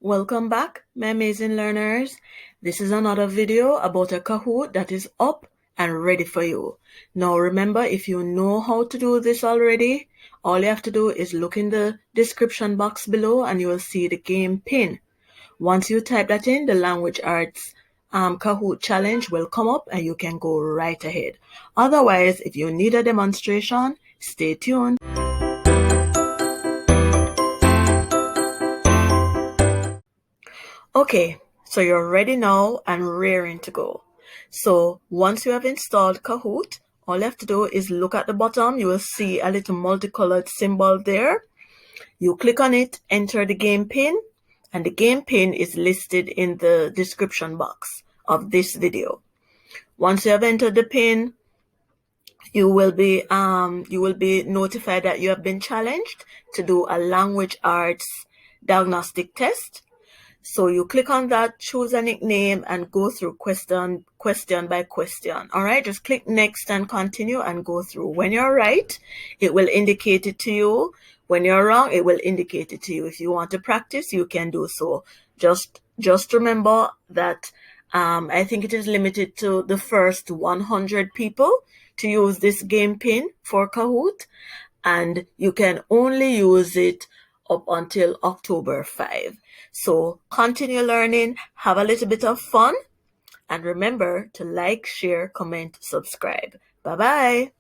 Welcome back, my amazing learners. This is another video about a Kahoot that is up and ready for you. Now remember, if you know how to do this already, all you have to do is look in the description box below and you will see the game pin. Once you type that in, the language arts Kahoot challenge will come up and you can go right ahead. Otherwise, if you need a demonstration, stay tuned. Okay, so you're ready now and raring to go. So once you have installed Kahoot, all you have to do is look at the bottom. You will see a little multicolored symbol there. You click on it, enter the game pin, and the game pin is listed in the description box of this video. Once you have entered the pin, you will be notified that you have been challenged to do a language arts diagnostic test. So you click on that, choose a nickname, and go through question by question. All right, just click next and continue and go through. When you're right, it will indicate it to you. When you're wrong, it will indicate it to you. If you want to practice, you can do so. Just remember that I think it is limited to the first 100 people to use this game pin for Kahoot, and you can only use it up until October 5. So continue learning, have a little bit of fun, and remember to like, share, comment, subscribe. Bye-bye.